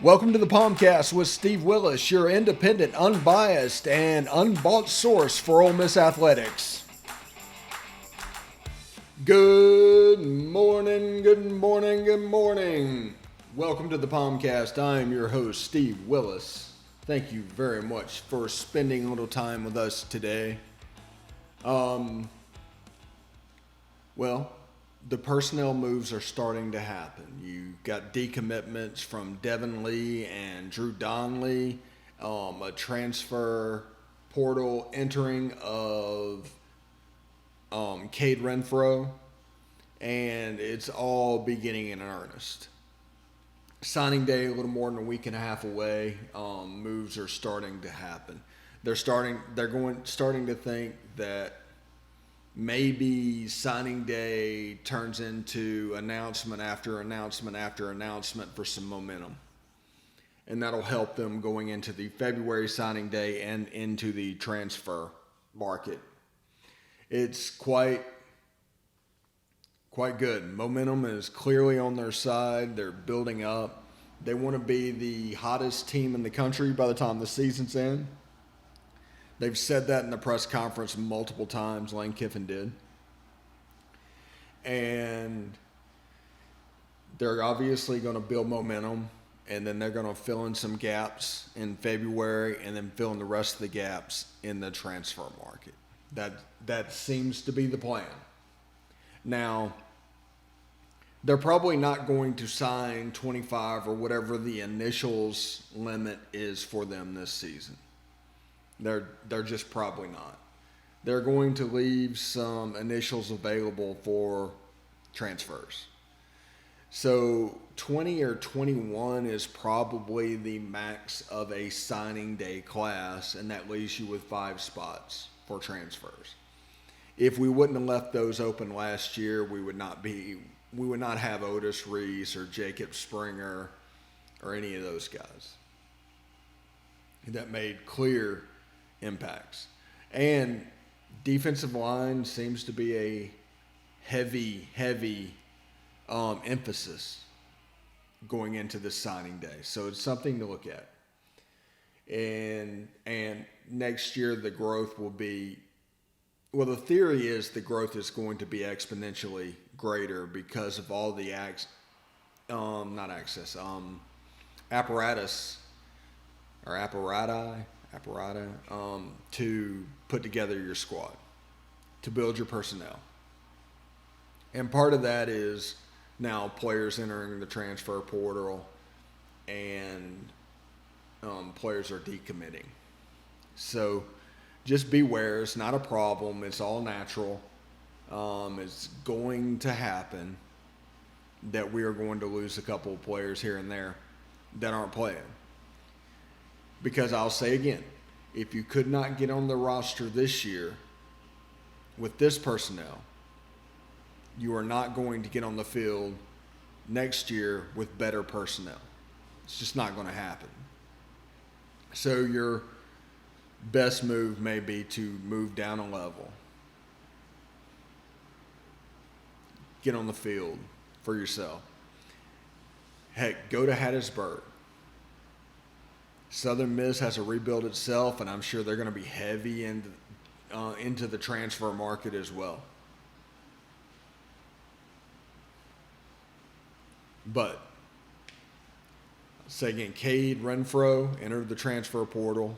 Welcome to the POMcast with Steve Willis, your independent, unbiased, and unbought source for Ole Miss athletics. Good morning, good morning, good morning. Welcome to the POMcast. I am your host, Steve Willis. Thank you very much for spending a little time with us today. The personnel moves are starting to happen. You got decommitments from Devin Lee and Drew Donnelly, a transfer portal entering of Cade Renfro, and it's all beginning in earnest. Signing day a little more than a week and a half away. Moves are starting to happen. They're starting to think that maybe signing day turns into announcement after announcement after announcement for some momentum. And that'll help them going into the February signing day and into the transfer market. It's quite good. Momentum is clearly on their side. They're building up. They want to be the hottest team in the country by the time the season's in. They've said that in the press conference multiple times. Lane Kiffin did. And they're obviously going to build momentum, and then they're going to fill in some gaps in February and then fill in the rest of the gaps in the transfer market. That seems to be the plan. Now, they're probably not going to sign 25 or whatever the initials limit is for them this season. They're just probably not. They're going to leave some initials available for transfers. So 20 or 21 is probably the max of a signing day class, and that leaves you with 5 spots for transfers. If we wouldn't have left those open last year, we would not have Otis Reese or Jacob Springer or any of those guys that made clear impacts. And defensive line seems to be a heavy emphasis going into this signing day. So it's something to look at. And next year the growth will be, well, the theory is the growth is going to be exponentially greater because of all the apparatus or apparati to put together your squad, to build your personnel. And part of that is now players entering the transfer portal and players are decommitting. So just beware. It's not a problem. It's all natural. It's going to happen that we are going to lose a couple of players here and there that aren't playing. Because I'll say again, if you could not get on the roster this year with this personnel, you are not going to get on the field next year with better personnel. It's just not going to happen. So your best move may be to move down a level. Get on the field for yourself. Heck, go to Hattiesburg. Southern Miss has to rebuild itself, and I'm sure they're going to be heavy into the transfer market as well. But, say again, Cade Renfro entered the transfer portal.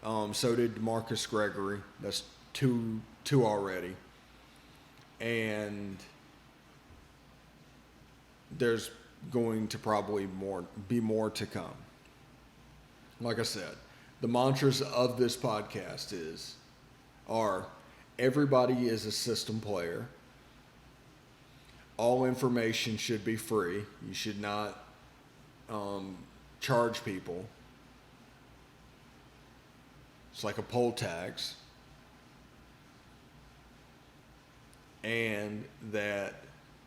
So did Marcus Gregory. That's two already. And there's going to probably be more to come. Like I said, the mantras of this podcast are everybody is a system player. All information should be free. You should not charge people. It's like a poll tax. And that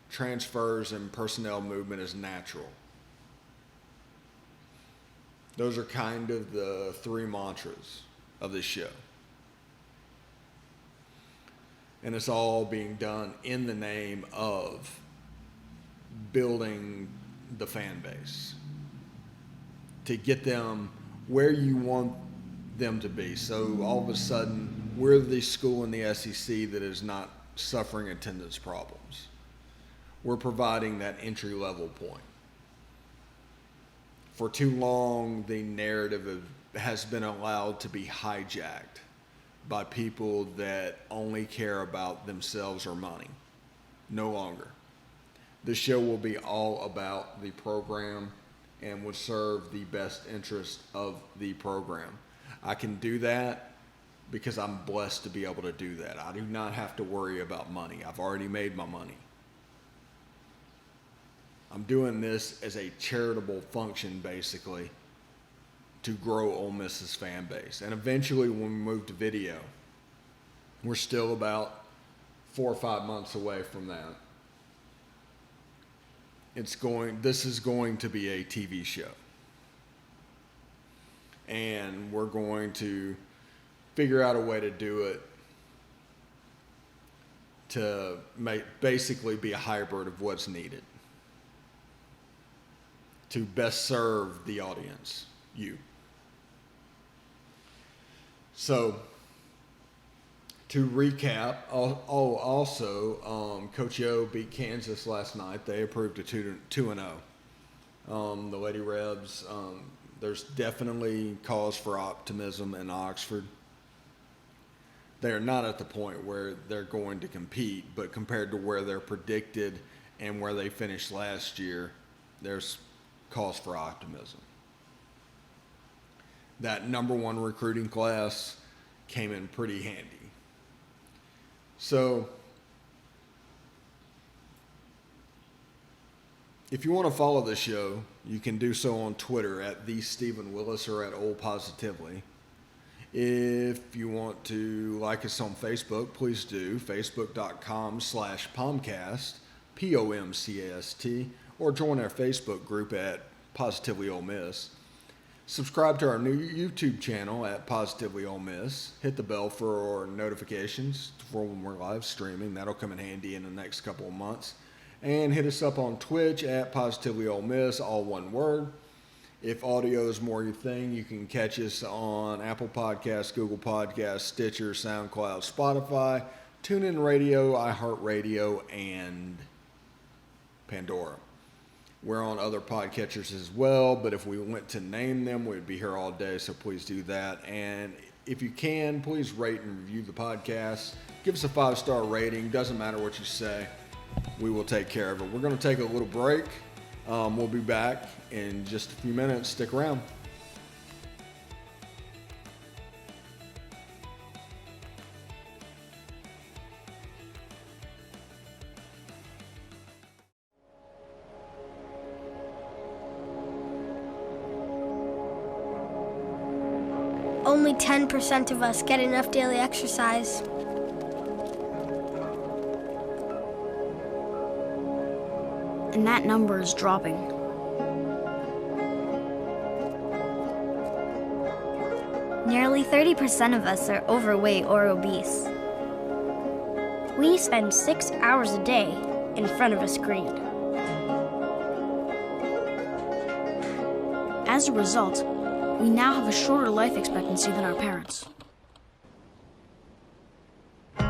transfers and personnel movement is natural. Those are kind of the 3 mantras of this show. And it's all being done in the name of building the fan base. to get them where you want them to be. So all of a sudden, we're the school in the SEC that is not suffering attendance problems. We're providing that entry level point. For too long, the narrative has been allowed to be hijacked by people that only care about themselves or money. No longer. The show will be all about the program and will serve the best interest of the program. I can do that because I'm blessed to be able to do that. I do not have to worry about money. I've already made my money. I'm doing this as a charitable function, basically, to grow Ole Miss's fan base. And eventually, when we move to video, we're still about 4 or 5 months away from that. This is going to be a TV show. And we're going to figure out a way to do it to basically be a hybrid of what's needed to best serve the audience, you. So, to recap, also, Coach O beat Kansas last night. They approved a 2-0. The Lady Rebs, there's definitely cause for optimism in Oxford. They're not at the point where they're going to compete, but compared to where they're predicted and where they finished last year, there's cause for optimism. That number 1 recruiting class came in pretty handy. So, if you want to follow the show, you can do so on Twitter at @TheStephenWillis or at @OlePositively. If you want to like us on Facebook, please do. Facebook.com/POMcast, POMcast, or join our Facebook group at Positively Ole Miss. Subscribe to our new YouTube channel at Positively Ole Miss. Hit the bell for notifications for when we're live streaming. That'll come in handy in the next couple of months. And hit us up on Twitch at Positively Ole Miss, all one word. If audio is more your thing, you can catch us on Apple Podcasts, Google Podcasts, Stitcher, SoundCloud, Spotify, TuneIn Radio, iHeartRadio, and Pandora. We're on other podcatchers as well, but if we went to name them, we'd be here all day, so please do that. And if you can, please rate and review the podcast. Give us a 5-star rating. Doesn't matter what you say. We will take care of it. We're going to take a little break. We'll be back in just a few minutes. Stick around. Only 10% of us get enough daily exercise. And that number is dropping. Nearly 30% of us are overweight or obese. We spend 6 hours a day in front of a screen. As a result, we now have a shorter life expectancy than our parents. But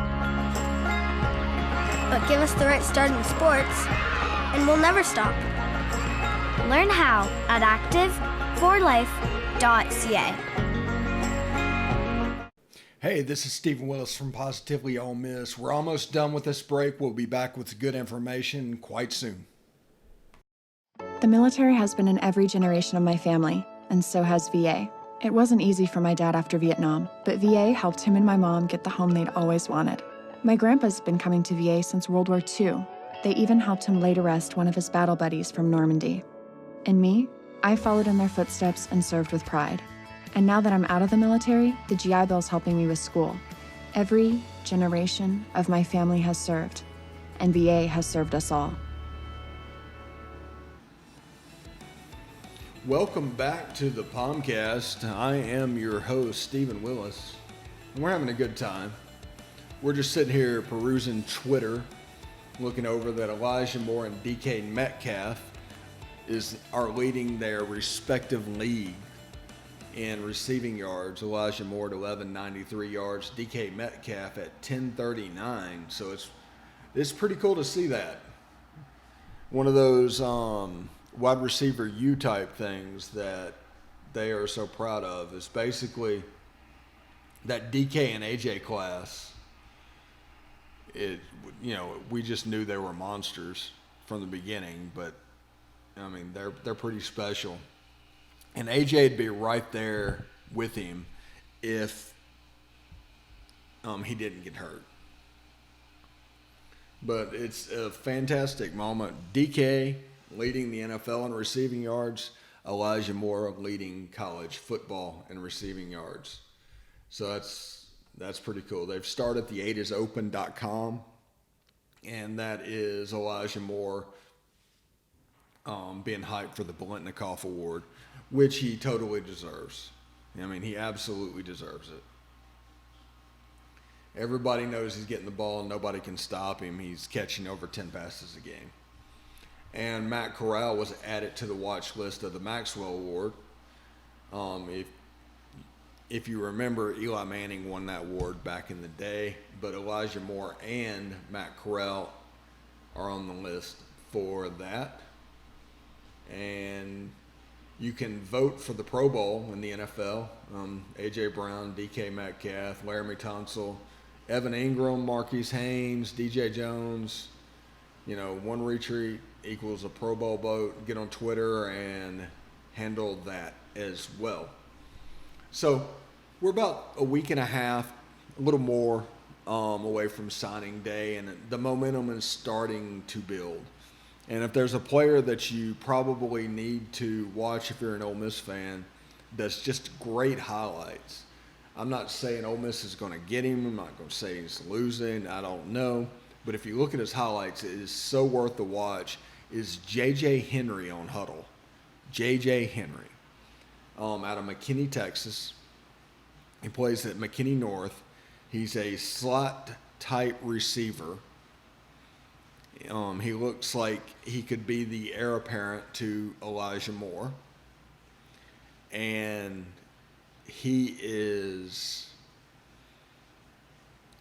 give us the right start in sports, and we'll never stop. Learn how at active4life.ca. Hey, this is Stephen Willis from Positively Ole Miss. We're almost done with this break. We'll be back with good information quite soon. The military has been in every generation of my family, and so has VA. It wasn't easy for my dad after Vietnam, but VA helped him and my mom get the home they'd always wanted. My grandpa's been coming to VA since World War II. They even helped him lay to rest one of his battle buddies from Normandy. And me, I followed in their footsteps and served with pride. And now that I'm out of the military, the GI Bill's helping me with school. Every generation of my family has served, and VA has served us all. Welcome back to the POMcast. I am your host, Stephen Willis, and we're having a good time. We're just sitting here perusing Twitter, looking over that Elijah Moore and DK Metcalf are leading their respective league in receiving yards. Elijah Moore at 1193 yards, DK Metcalf at 1039. So it's pretty cool to see that. One of those wide receiver U type things that they are so proud of is basically that DK and AJ class. We just knew they were monsters from the beginning, but I mean they're pretty special. And AJ'd be right there with him if he didn't get hurt. But it's a fantastic moment. DK leading the NFL in receiving yards. Elijah Moore leading college football in receiving yards. So that's pretty cool. They've started the 8isopen.com, and that is Elijah Moore being hyped for the Bolitnikoff Award, which he totally deserves. I mean, he absolutely deserves it. Everybody knows he's getting the ball and nobody can stop him. He's catching over 10 passes a game. And Matt Corral was added to the watch list of the Maxwell Award. If you remember, Eli Manning won that award back in the day, but Elijah Moore and Matt Corral are on the list for that. And you can vote for the Pro Bowl in the NFL. A.J. Brown, D.K. Metcalf, Laramie Tunsil, Evan Ingram, Marquise Haynes, D.J. Jones. One retreat equals a Pro Bowl vote. Get on Twitter and handle that as well. So we're about a week and a half, a little more, away from signing day, and the momentum is starting to build. And if there's a player that you probably need to watch if you're an Ole Miss fan, that's just great highlights. I'm not saying Ole Miss is going to get him. I'm not going to say he's losing. I don't know. But if you look at his highlights, it is so worth the watch, is J.J. Henry on Huddle. J.J. Henry out of McKinney, Texas. He plays at McKinney North. He's a slot-type receiver. He looks like he could be the heir apparent to Elijah Moore. And he is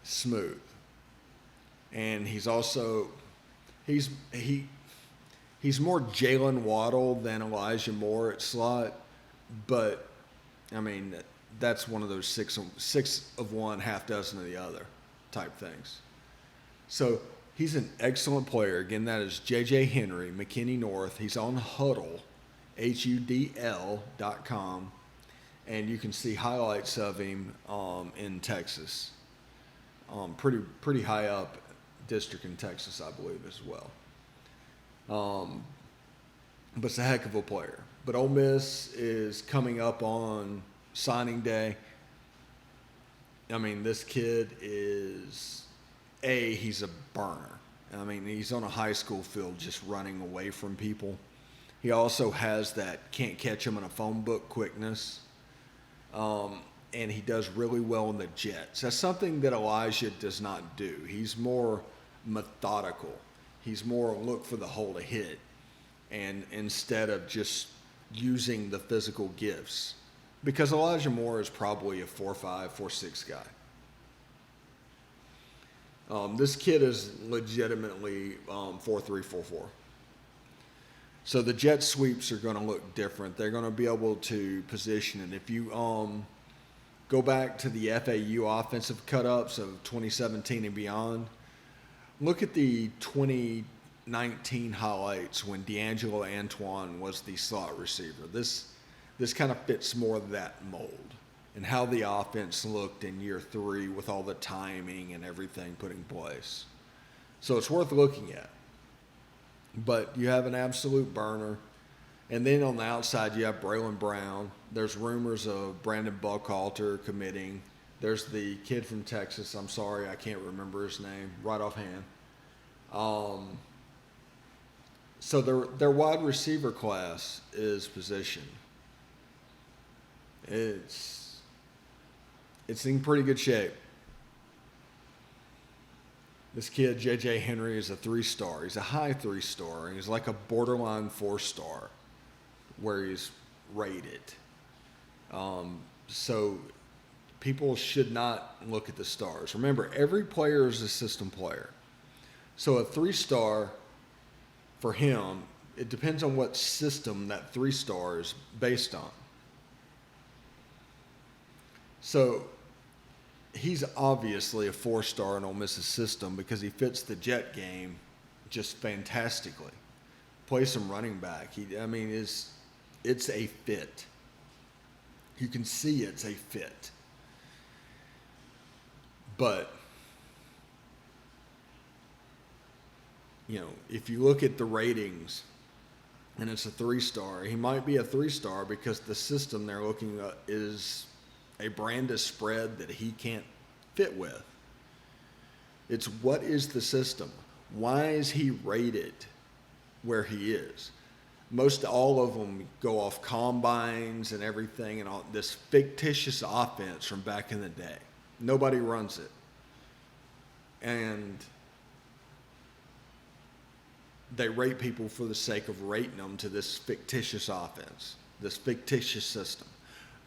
smooth. And he's also, he's more Jalen Waddle than Elijah Moore at slot. But, I mean, that's one of those six of one, half dozen of the other type things. So he's an excellent player. Again, that is J.J. Henry, McKinney North. He's on Huddle, HUDL.com, and you can see highlights of him in Texas. Pretty high up district in Texas, I believe, as well. But it's a heck of a player. But Ole Miss is coming up on signing day. I mean, this kid is, he's a burner. I mean, he's on a high school field just running away from people. He also has that can't catch him in a phone book quickness. And he does really well in the jets. That's something that Elijah does not do. He's more methodical. He's more look for the hole to hit, and instead of just using the physical gifts. Because Elijah Moore is probably a 4.5, 4.6 guy. This kid is legitimately 4.3, 4.4. So the jet sweeps are going to look different. They're going to be able to position it. If you go back to the FAU offensive cut-ups of 2017 and beyond, look at the 2019 highlights when D'Angelo Antoine was the slot receiver. This kind of fits more of that mold, and how the offense looked in year 3 with all the timing and everything put in place. So it's worth looking at. But you have an absolute burner. And then on the outside, you have Braylon Brown. There's rumors of Brandon Buckhalter committing. There's the kid from Texas. I'm sorry, I can't remember his name right offhand. So their wide receiver class is positioned. It's in pretty good shape. This kid, J.J. Henry, is a 3-star. He's a high 3-star. He's like a borderline 4-star. where he's rated. So people should not look at the stars. Remember, every player is a system player. So a 3-star for him, it depends on what system that 3-star is based on. So he's obviously a 4-star in Ole Miss's system because he fits the jet game just fantastically. Play some running back. It's a fit. You can see it's a fit. But, if you look at the ratings and it's a 3-star, he might be a 3-star because the system they're looking at is a brand of spread that he can't fit with. It's what is the system? Why is he rated where he is? Most all of them go off combines and everything and all this fictitious offense from back in the day. Nobody runs it. And they rate people for the sake of rating them to this fictitious offense, this fictitious system.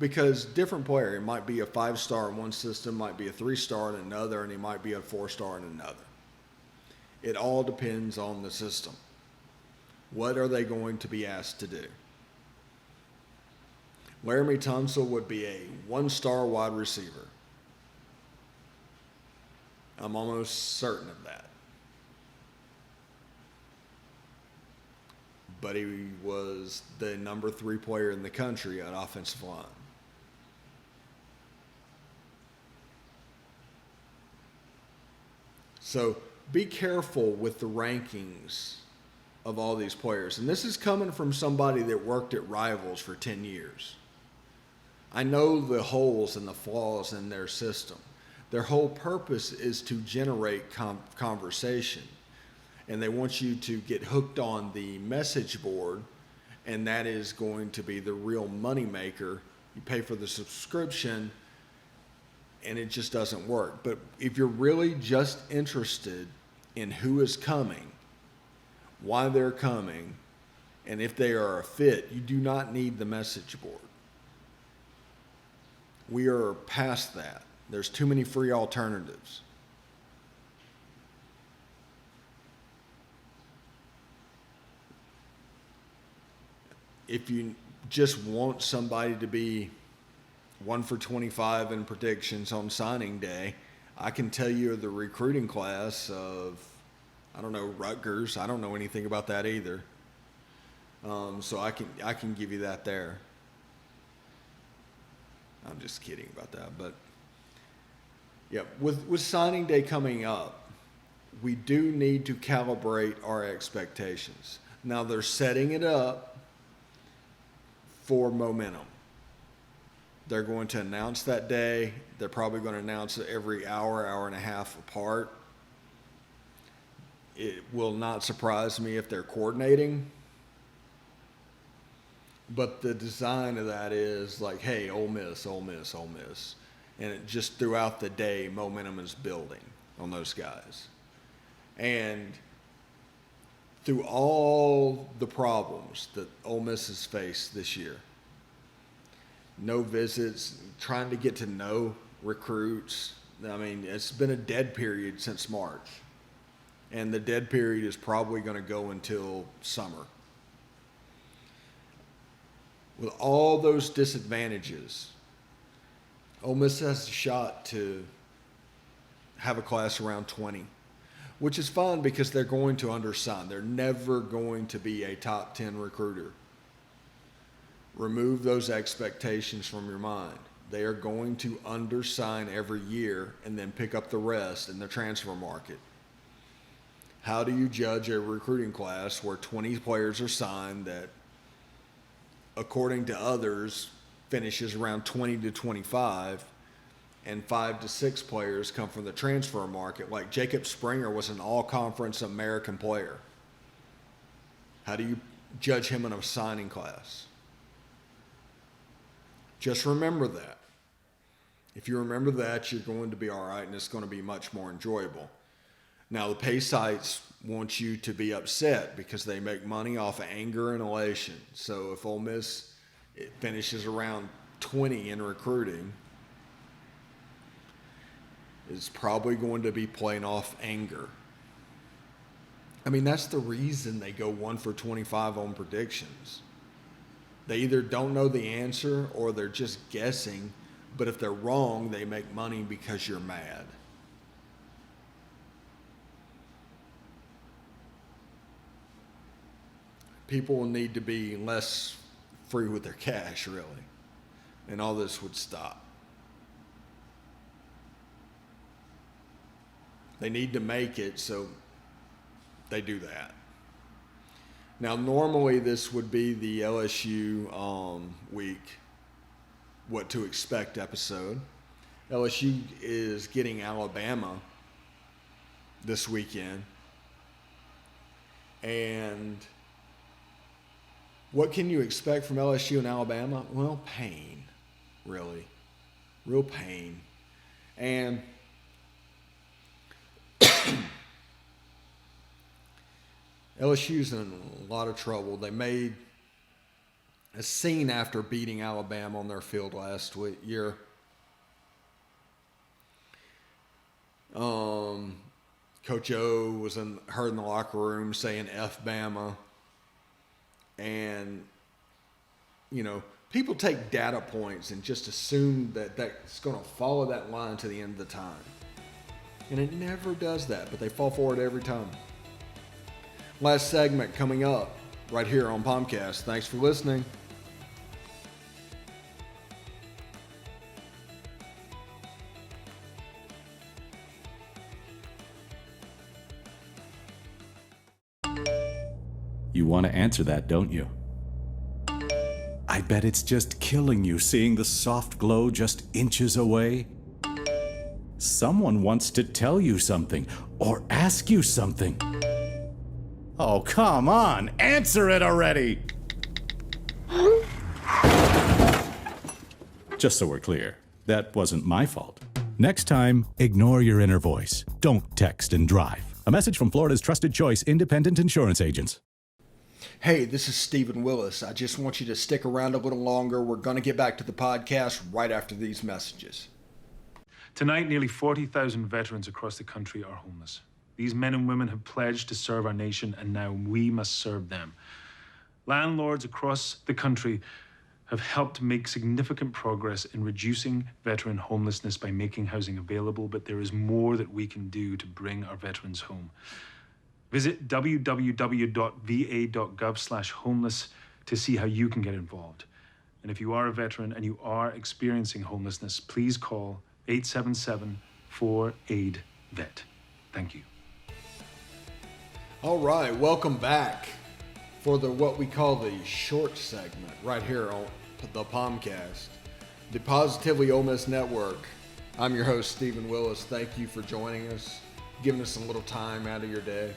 Because different player, it might be a 5-star in one system, might be a 3-star in another, and he might be a 4-star in another. It all depends on the system. What are they going to be asked to do? Laramie Tunsil would be a 1-star wide receiver. I'm almost certain of that. But he was the number 3 player in the country at offensive line. So be careful with the rankings of all these players. And this is coming from somebody that worked at Rivals for 10 years. I know the holes and the flaws in their system. Their whole purpose is to generate conversation. And they want you to get hooked on the message board, and that is going to be the real moneymaker. You pay for the subscription, and it just doesn't work. But if you're really just interested in who is coming, why they're coming, and if they are a fit, you do not need the message board. We are past that. There's too many free alternatives. If you just want somebody to be 1 for 25 in predictions on signing day, I can tell you the recruiting class of, Rutgers. I don't know anything about that either. So I can give you that there. I'm just kidding about that, but yeah, with signing day coming up, we do need to calibrate our expectations. Now they're setting it up for momentum. They're going to announce that day. They're probably going to announce it every hour and a half apart. It will not surprise me if they're coordinating. But the design of that is like, hey, Ole Miss, Ole Miss, Ole Miss. And it just throughout the day, momentum is building on those guys. And through all the problems that Ole Miss has faced this year, no visits, trying to get to know recruits. It's been a dead period since March. And the dead period is probably going to go until summer. With all those disadvantages, Ole Miss has a shot to have a class around 20, which is fine because they're going to undersign. They're never going to be a top 10 recruiter. Remove those expectations from your mind. They are going to undersign every year and then pick up the rest in the transfer market. How do you judge a recruiting class where 20 players are signed that, according to others, finishes around 20 to 25, and 5 to 6 players come from the transfer market? Like Jacob Springer was an all-conference American player. How do you judge him in a signing class? Just remember that. If you remember that, you're going to be all right, and it's going to be much more enjoyable. Now, the pay sites want you to be upset because they make money off of anger and elation. So if Ole Miss finishes around 20 in recruiting, it's probably going to be playing off anger. I mean, that's the reason they go 1 for 25 on predictions. They either don't know the answer or they're just guessing, but if they're wrong, they make money because you're mad. People need to be less free with their cash, really, and all this would stop. They need to make it, so they do that. Now, normally this would be the LSU week, what to expect episode. LSU is getting Alabama this weekend. And what can you expect from LSU and Alabama? Well, pain, really. Real pain. And LSU's in a lot of trouble. They made a scene after beating Alabama on their field last year. Coach O was heard in the locker room saying F Bama. And, you know, people take data points and just assume that that's going to follow that line to the end of the time. And it never does that, but they fall for it every time. Last segment coming up right here on POMcast. Thanks for listening. You want to answer that, don't you? I bet it's just killing you seeing the soft glow just inches away. Someone wants to tell you something or ask you something. Oh, come on, answer it already! Just so we're clear, that wasn't my fault. Next time, ignore your inner voice. Don't text and drive. A message from Florida's trusted choice independent insurance agents. Hey, this is Stephen Willis. I just want you to stick around a little longer. We're going to get back to the podcast right after these messages. Tonight, nearly 40,000 veterans across the country are homeless. These men and women have pledged to serve our nation, and now we must serve them. Landlords across the country have helped make significant progress in reducing veteran homelessness by making housing available, but there is more that we can do to bring our veterans home. Visit www.va.gov/homeless to see how you can get involved. And if you are a veteran and you are experiencing homelessness, please call 877-4AID-VET. Thank you. All right, welcome back for what we call the short segment right here on the POMcast, the Positively Ole Miss Network. I'm your host, Stephen Willis. Thank you for joining us, giving us a little time out of your day.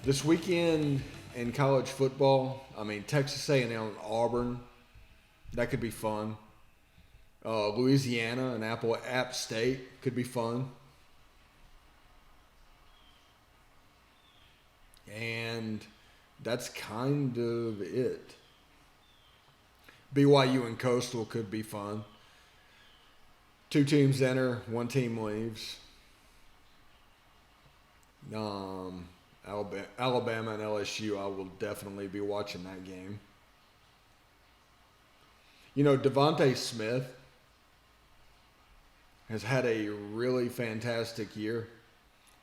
This weekend in college football, Texas A&M and Auburn, that could be fun. Louisiana and App State could be fun. And that's kind of it. BYU and Coastal could be fun. 2 teams enter, 1 team leaves. Alabama and LSU, I will definitely be watching that game. You know, Devontae Smith has had a really fantastic year,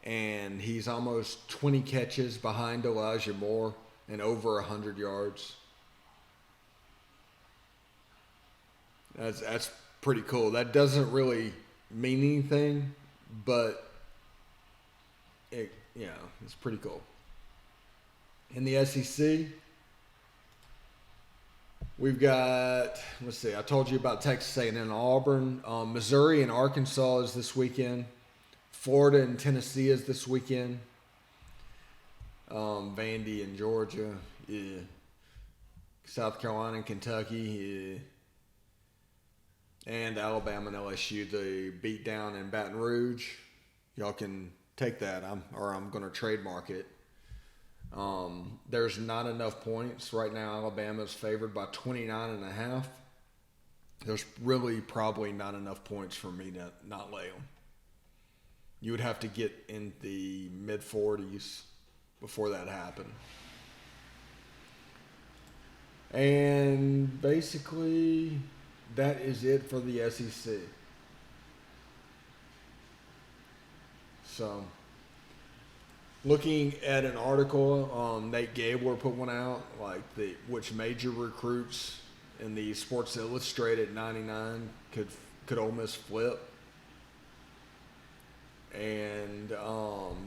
and he's almost 20 catches behind Elijah Moore and over 100 yards. That's pretty cool. That doesn't really mean anything, but it's pretty cool. In the SEC, we've got, I told you about Texas A&M and Auburn. Missouri and Arkansas is this weekend. Florida and Tennessee is this weekend. Vandy and Georgia, yeah. South Carolina and Kentucky, yeah. And Alabama and LSU, the beat down in Baton Rouge. Y'all can take that. I'm going to trademark it. There's not enough points. Right now, Alabama's favored by 29.5. There's really probably not enough points for me to not lay them. You would have to get in the mid-40s before that happened. And basically, that is it for the SEC. So, looking at an article, Nate Gabler put one out, like which major recruits in the Sports Illustrated 99 could Ole Miss flip. And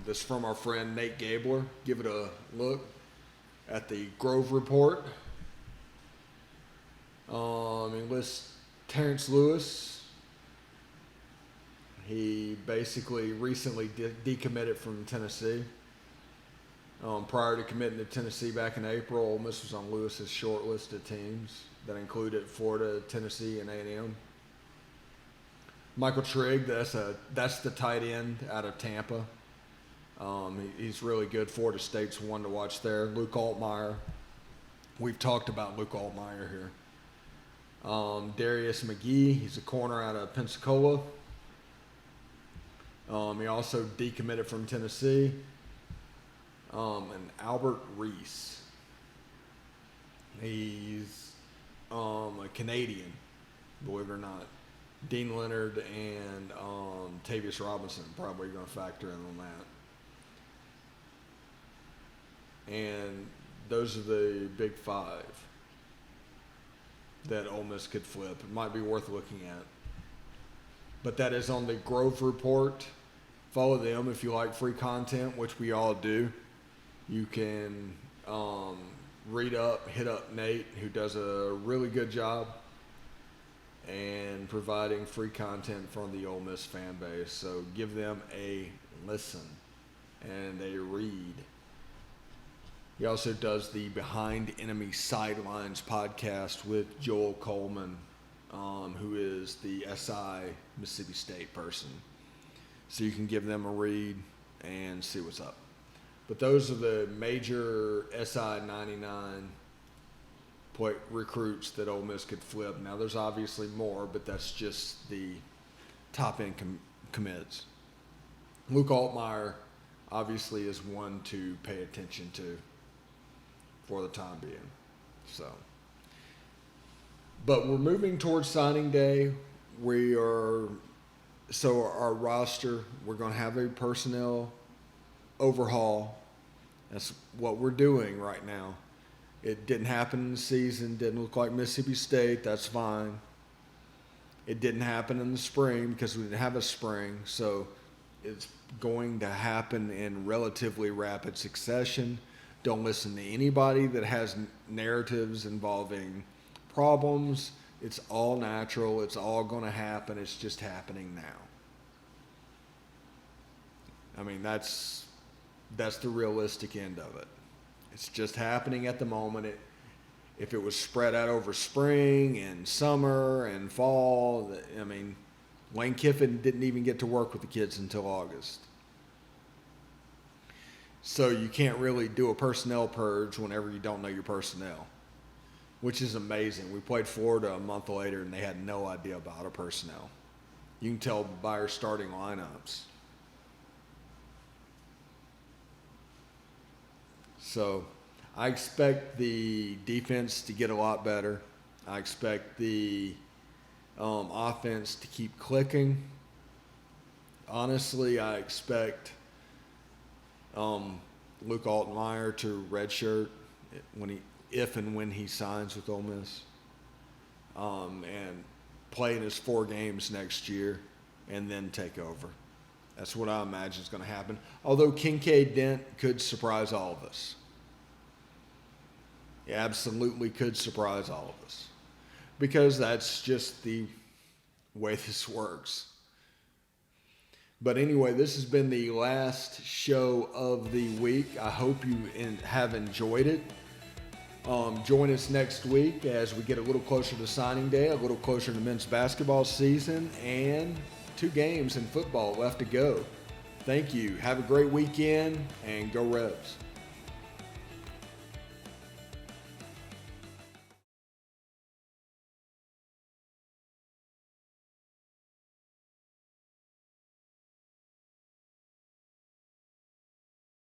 this is from our friend Nate Gabler. Give it a look at the Grove Report. He lists Terrence Lewis. He basically recently decommitted from Tennessee. Prior to committing to Tennessee back in April, Ole Miss was on Lewis's short list of teams that included Florida, Tennessee, and A&M. Michael Trigg, that's the tight end out of Tampa. He's really good. Florida State's one to watch there. Luke Altmaier. We've talked about Luke Altmaier here. Darius McGee, he's a corner out of Pensacola. He also decommitted from Tennessee. And Albert Reese. He's a Canadian, believe it or not. Dean Leonard and Tavius Robinson probably going to factor in on that. And those are the big five that Ole Miss could flip. It might be worth looking at. But that is on the Grove Report. Follow them if you like free content, which we all do. You can hit up Nate, who does a really good job and providing free content from the Ole Miss fan base. So give them a listen and a read. He also does the Behind Enemy Sidelines podcast with Joel Coleman, who is the SI Mississippi State person. So you can give them a read and see what's up. But those are the major SI 99 recruits that Ole Miss could flip. Now, there's obviously more, but that's just the top-end commits. Luke Altmaier obviously is one to pay attention to for the time being. But we're moving towards signing day. Our roster, we're going to have a personnel overhaul. That's what we're doing right now. It didn't happen in the season, didn't look like Mississippi State, that's fine. It didn't happen in the spring because we didn't have a spring, so it's going to happen in relatively rapid succession. Don't listen to anybody that has narratives involving problems. It's all natural, it's all going to happen, it's just happening now. I mean, that's the realistic end of it. It's just happening at the moment. If it was spread out over spring and summer and fall, I mean, Lane Kiffin didn't even get to work with the kids until August. So you can't really do a personnel purge whenever you don't know your personnel, which is amazing. We played Florida a month later, and they had no idea about our personnel. You can tell by our starting lineups. So I expect the defense to get a lot better. I expect the offense to keep clicking. Honestly, I expect Luke Altmaier to redshirt if and when he signs with Ole Miss, and play in his 4 games next year and then take over. That's what I imagine is going to happen. Although Kincaid Dent could surprise all of us. He absolutely could surprise all of us. Because that's just the way this works. But anyway, this has been the last show of the week. I hope you have enjoyed it. Join us next week as we get a little closer to signing day, a little closer to men's basketball season, and 2 games in football left to go. Thank you. Have a great weekend and go Rebs.